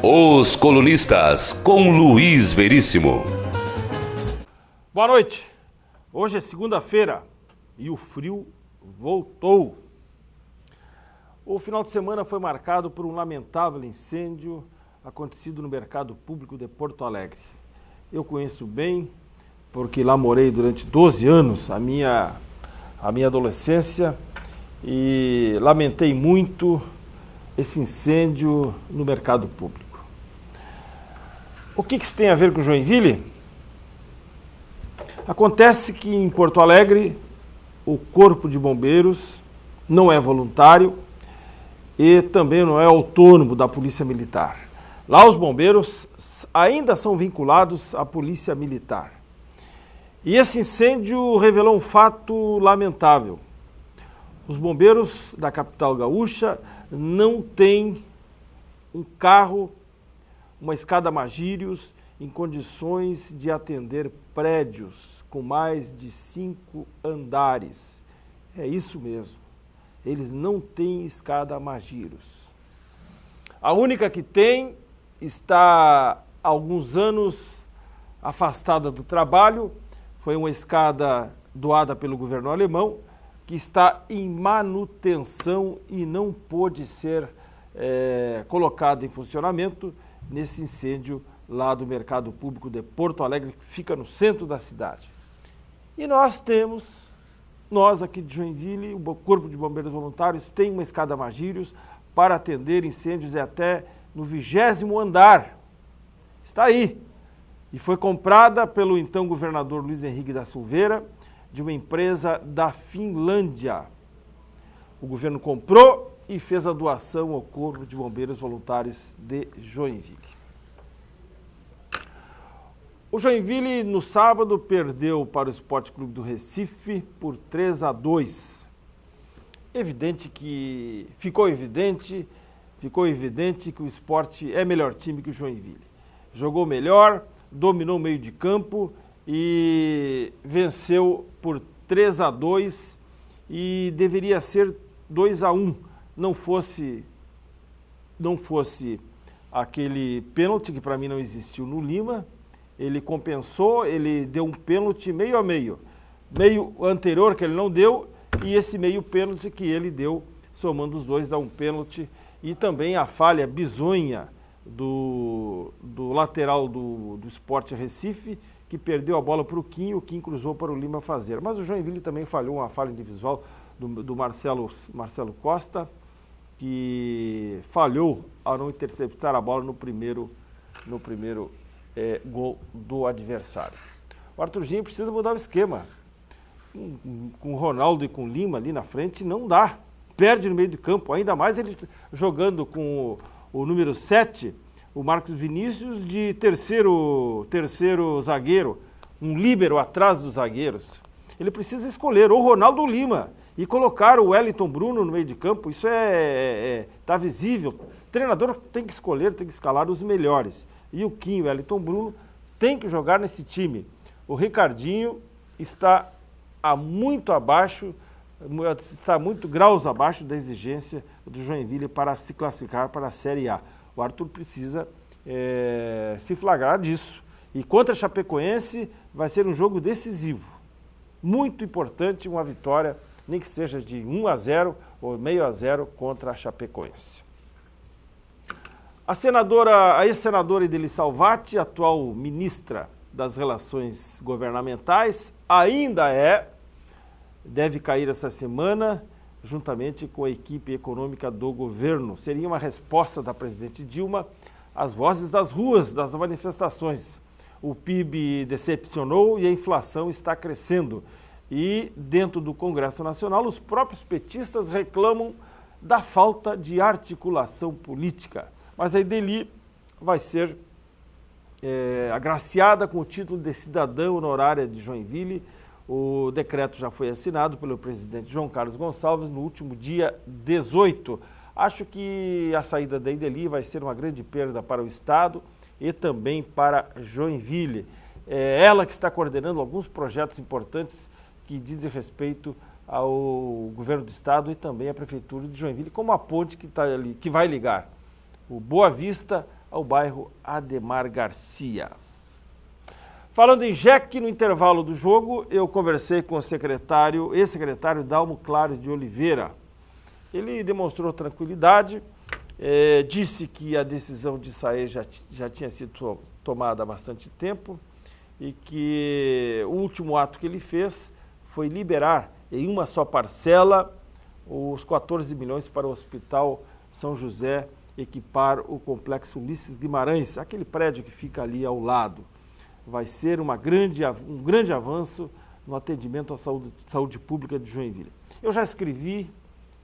Os Colunistas, com Luiz Veríssimo. Boa noite. Hoje é segunda-feira e o frio voltou. O final de semana foi marcado por um lamentável incêndio acontecido no Mercado Público de Porto Alegre. Eu conheço bem, porque lá morei durante 12 anos, a minha adolescência, e lamentei muito esse incêndio no Mercado Público. O que isso tem a ver com Joinville? Acontece que em Porto Alegre o Corpo de Bombeiros não é voluntário e também não é autônomo da Polícia Militar. Lá os bombeiros ainda são vinculados à Polícia Militar. E esse incêndio revelou um fato lamentável. Os bombeiros da capital gaúcha não têm um carro, uma escada Magírios em condições de atender prédios com mais de 5 andares. É isso mesmo, eles não têm escada Magírios. A única que tem está há alguns anos afastada do trabalho, foi uma escada doada pelo governo alemão, que está em manutenção e não pôde ser colocada em funcionamento nesse incêndio lá do Mercado Público de Porto Alegre, que fica no centro da cidade. E nós aqui de Joinville, o Corpo de Bombeiros Voluntários tem uma escada Magírios para atender incêndios até no 20º andar. Está aí. E foi comprada pelo então governador Luiz Henrique da Silveira, de uma empresa da Finlândia. O governo comprou e fez a doação ao Corpo de Bombeiros Voluntários de Joinville. O Joinville, no sábado, perdeu para o Esporte Clube do Recife por 3-2. Ficou evidente que o Sport é melhor time que o Joinville. Jogou melhor, dominou o meio de campo e venceu por 3-2 e deveria ser 2-1, não fosse aquele pênalti que para mim não existiu no Lima. Ele compensou, ele deu um pênalti meio a meio anterior que ele não deu e esse meio pênalti que ele deu, somando os dois dá um pênalti, e também a falha bizonha do lateral do Sport Recife, que perdeu a bola para o Kim cruzou para o Lima fazer. Mas o Joinville também falhou uma falha individual do Marcelo Costa, que falhou ao não interceptar a bola no primeiro gol do adversário. O Arthurzinho precisa mudar o esquema. Com o Ronaldo e com o Lima ali na frente não dá. Perde no meio do campo, ainda mais ele jogando com o número 7, o Marcos Vinícius, de terceiro zagueiro, um líbero atrás dos zagueiros. Ele precisa escolher ou Ronaldo ou Lima e colocar o Wellington Bruno no meio de campo. Isso tá visível. O treinador tem que escolher, tem que escalar os melhores. E o Kim, o Wellington Bruno, tem que jogar nesse time. O Ricardinho está muito graus abaixo da exigência do Joinville para se classificar para a Série A. O Arthur precisa se flagrar disso. E contra a Chapecoense vai ser um jogo decisivo. Muito importante, uma vitória, nem que seja de 1-0 ou 0,5 contra a Chapecoense. A ex-senadora Ideli Salvati, atual ministra das Relações Governamentais, deve cair essa semana, juntamente com a equipe econômica do governo. Seria uma resposta da presidente Dilma às vozes das ruas, das manifestações. O PIB decepcionou e a inflação está crescendo. E dentro do Congresso Nacional, os próprios petistas reclamam da falta de articulação política. Mas a Ideli vai ser agraciada com o título de cidadã honorária de Joinville. O decreto já foi assinado pelo presidente João Carlos Gonçalves no último dia 18. Acho que a saída da Ideli vai ser uma grande perda para o Estado e também para Joinville. Ela que está coordenando alguns projetos importantes que dizem respeito ao governo do Estado e também à Prefeitura de Joinville, como a ponte que está ali, que vai ligar o Boa Vista ao bairro Ademar Garcia. Falando em JEC, no intervalo do jogo, eu conversei com o ex-secretário Dalmo Claro de Oliveira. Ele demonstrou tranquilidade, disse que a decisão de sair já tinha sido tomada há bastante tempo e que o último ato que ele fez foi liberar em uma só parcela os 14 milhões para o Hospital São José equipar o Complexo Ulisses Guimarães, aquele prédio que fica ali ao lado. Vai ser um grande avanço no atendimento à saúde pública de Joinville. Eu já escrevi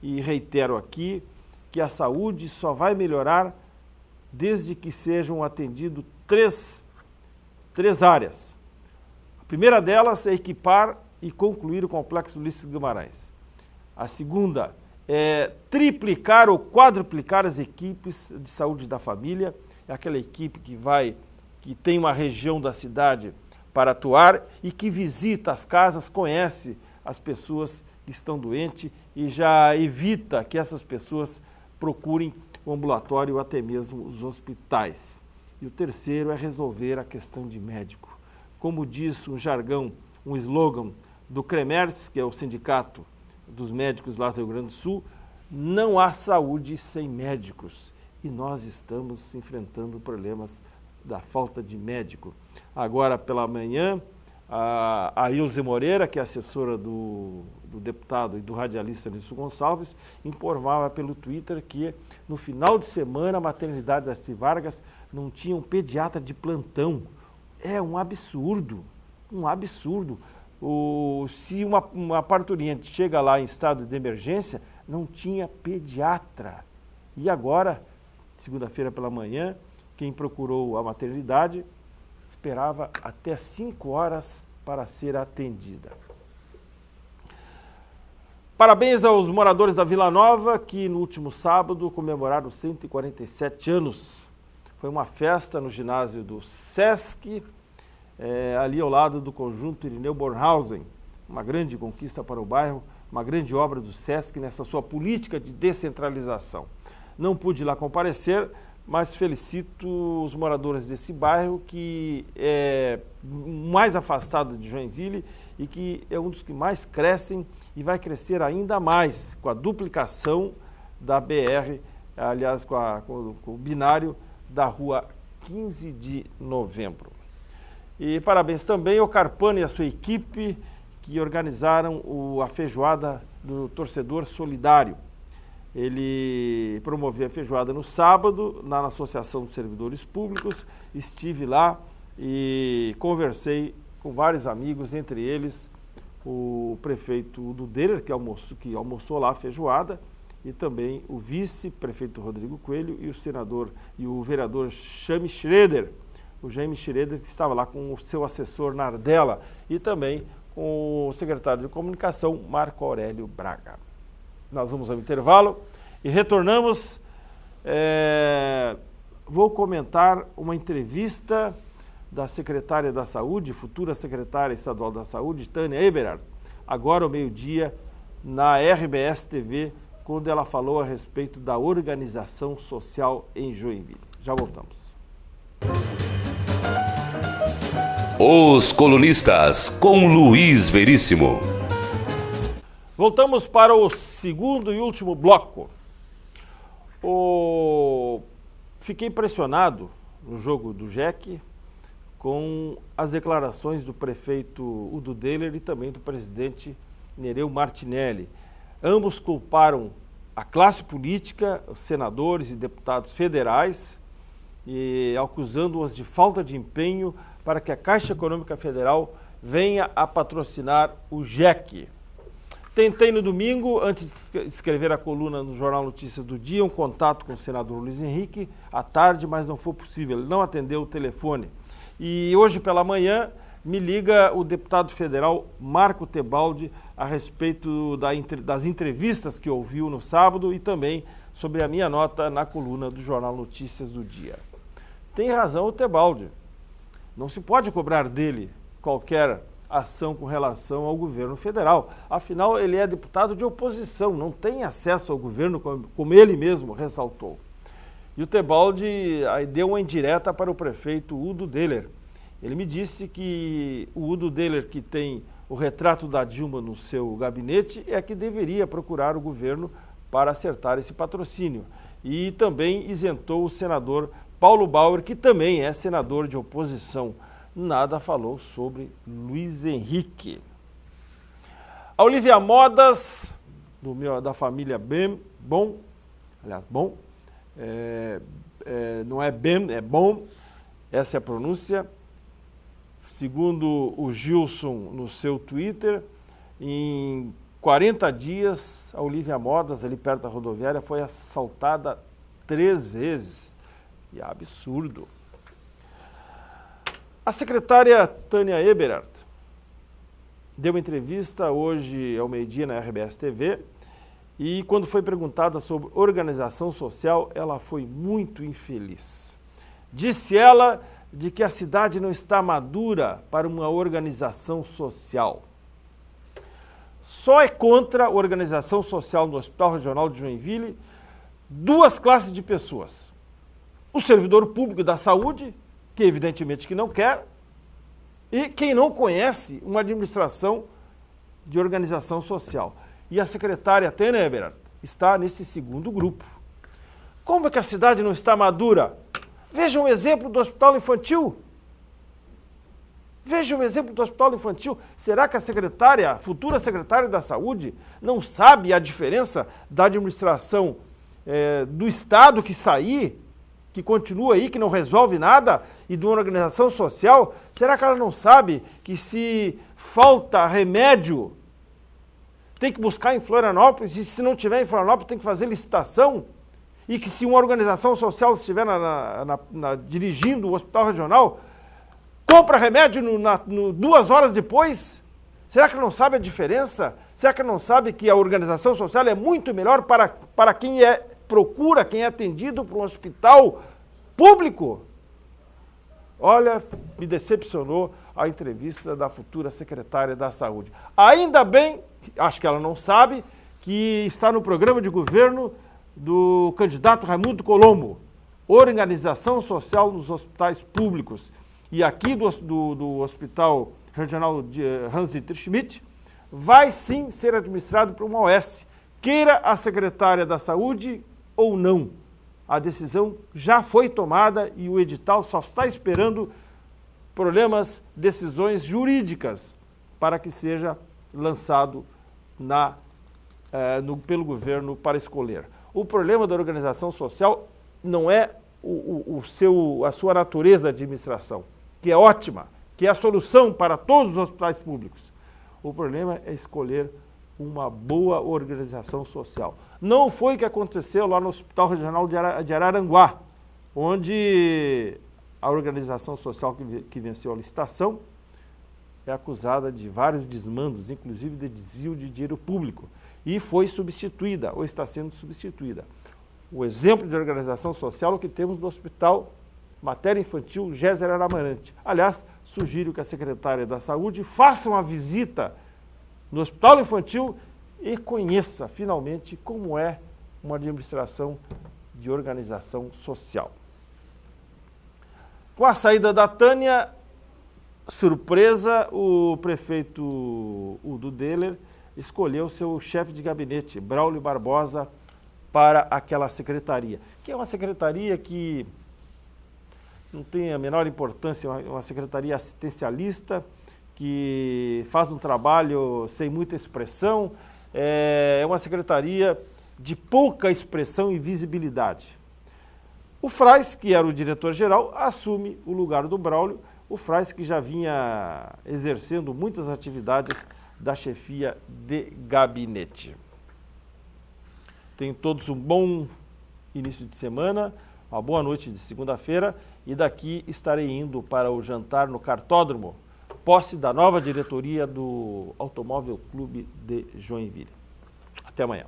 e reitero aqui que a saúde só vai melhorar desde que sejam atendidas três áreas. A primeira delas é equipar e concluir o Complexo Ulisses Guimarães. A segunda é triplicar ou quadruplicar as equipes de saúde da família, é aquela equipe que tem uma região da cidade para atuar e que visita as casas, conhece as pessoas que estão doentes e já evita que essas pessoas procurem o ambulatório ou até mesmo os hospitais. E o terceiro é resolver a questão de médico. Como diz um jargão, um slogan do CREMERS, que é o Sindicato dos Médicos lá do Rio Grande do Sul, não há saúde sem médicos. E nós estamos enfrentando problemas da falta de médico. Agora pela manhã, a Ilze Moreira, que é assessora do deputado e do radialista Nilson Gonçalves, informava pelo Twitter que no final de semana a maternidade das Vargas não tinha um pediatra de plantão. É um absurdo, um absurdo. Se uma parturiente chega lá em estado de emergência, não tinha pediatra. E agora, segunda-feira pela manhã, quem procurou a maternidade esperava até 5 horas para ser atendida. Parabéns aos moradores da Vila Nova que no último sábado comemoraram 147 anos. Foi uma festa no ginásio do Sesc, ali ao lado do conjunto Irineu Bornhausen. Uma grande conquista para o bairro, uma grande obra do Sesc nessa sua política de descentralização. Não pude lá comparecer, mas felicito os moradores desse bairro que é mais afastado de Joinville e que é um dos que mais crescem e vai crescer ainda mais com a duplicação da BR, aliás, com o binário da rua 15 de novembro. E parabéns também ao Carpano e a sua equipe que organizaram a feijoada do torcedor solidário. Ele promoveu a feijoada no sábado, na Associação dos Servidores Públicos. Estive lá e conversei com vários amigos, entre eles o prefeito Udo Deller, que almoçou lá a feijoada, e também o vice-prefeito Rodrigo Coelho e o senador e o vereador Jaime Schroeder. O Jaime Schroeder que estava lá com o seu assessor Nardella e também com o secretário de comunicação Marco Aurélio Braga. Nós vamos ao intervalo e retornamos. Vou comentar uma entrevista da secretária da Saúde, futura secretária estadual da Saúde, Tânia Eberhard, agora ao meio-dia, na RBS TV, quando ela falou a respeito da organização social em Joinville. Já voltamos. Os Colunistas, com Luiz Veríssimo. Voltamos para o segundo e último bloco. Fiquei impressionado no jogo do JEC com as declarações do prefeito Udo Deller e também do presidente Nereu Martinelli. Ambos culparam a classe política, os senadores e deputados federais, e acusando-os de falta de empenho para que a Caixa Econômica Federal venha a patrocinar o JEC. Tentei no domingo, antes de escrever a coluna no Jornal Notícias do Dia, um contato com o senador Luiz Henrique à tarde, mas não foi possível, ele não atendeu o telefone. E hoje pela manhã me liga o deputado federal Marco Tebaldi a respeito das entrevistas que ouviu no sábado e também sobre a minha nota na coluna do Jornal Notícias do Dia. Tem razão o Tebaldi, não se pode cobrar dele qualquer ação com relação ao governo federal. Afinal, ele é deputado de oposição, não tem acesso ao governo, como ele mesmo ressaltou. E o Tebaldi aí deu uma indireta para o prefeito Udo Deller. Ele me disse que o Udo Deller, que tem o retrato da Dilma no seu gabinete, é que deveria procurar o governo para acertar esse patrocínio. E também isentou o senador Paulo Bauer, que também é senador de oposição. Nada falou sobre Luiz Henrique. A Olivia Modas, da família Bom, não é Bem, é Bom, essa é a pronúncia. Segundo o Gilson no seu Twitter, em 40 dias, a Olivia Modas, ali perto da rodoviária, foi assaltada 3 vezes. E é absurdo. A secretária Tânia Eberhardt deu uma entrevista hoje ao meio-dia na RBS TV e quando foi perguntada sobre organização social, ela foi muito infeliz. Disse ela de que a cidade não está madura para uma organização social. Só é contra a organização social no Hospital Regional de Joinville 2 classes de pessoas. O servidor público da saúde, que evidentemente que não quer, e quem não conhece uma administração de organização social. E a secretária Tânia Eberhardt está nesse segundo grupo. Como é que a cidade não está madura? Vejam o exemplo do hospital infantil. Vejam o exemplo do hospital infantil. Será que a futura secretária da saúde, não sabe a diferença da administração do Estado que está aí, que continua aí, que não resolve nada, e de uma organização social? Será que ela não sabe que se falta remédio, tem que buscar em Florianópolis, e se não tiver em Florianópolis tem que fazer licitação? E que se uma organização social estiver dirigindo o hospital regional, compra remédio 2 horas depois? Será que não sabe a diferença? Será que não sabe que a organização social é muito melhor para quem procura, quem é atendido por um hospital público? Olha, me decepcionou a entrevista da futura secretária da Saúde. Ainda bem, acho que ela não sabe, que está no programa de governo do candidato Raimundo Colombo, organização social nos hospitais públicos. E aqui do Hospital Regional de Hans-Dietrich Schmidt, vai sim ser administrado por uma OS, queira a secretária da Saúde ou não. A decisão já foi tomada e o edital só está esperando decisões jurídicas para que seja lançado pelo governo para escolher. O problema da organização social não é a sua natureza de administração, que é ótima, que é a solução para todos os hospitais públicos. O problema é escolher uma boa organização social. Não foi o que aconteceu lá no Hospital Regional de Araranguá, onde a organização social que venceu a licitação é acusada de vários desmandos, inclusive de desvio de dinheiro público, e foi substituída, ou está sendo substituída. O exemplo de organização social é o que temos no Hospital Materno Infantil Géser Amarante. Aliás, sugiro que a secretária da Saúde faça uma visita no Hospital Infantil e conheça finalmente como é uma administração de organização social. Com a saída da Tânia, surpresa, o prefeito Udo Deller escolheu seu chefe de gabinete, Braulio Barbosa, para aquela secretaria, que é uma secretaria que não tem a menor importância, é uma secretaria assistencialista, que faz um trabalho sem muita expressão, é uma secretaria de pouca expressão e visibilidade. O Frais, que era o diretor-geral, assume o lugar do Braulio, o Frais que já vinha exercendo muitas atividades da chefia de gabinete. Tenham todos um bom início de semana, uma boa noite de segunda-feira, e daqui estarei indo para o jantar no Cartódromo, posse da nova diretoria do Automóvel Clube de Joinville. Até amanhã.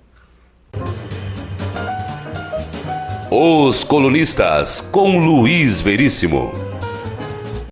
Os Colunistas, com Luiz Veríssimo.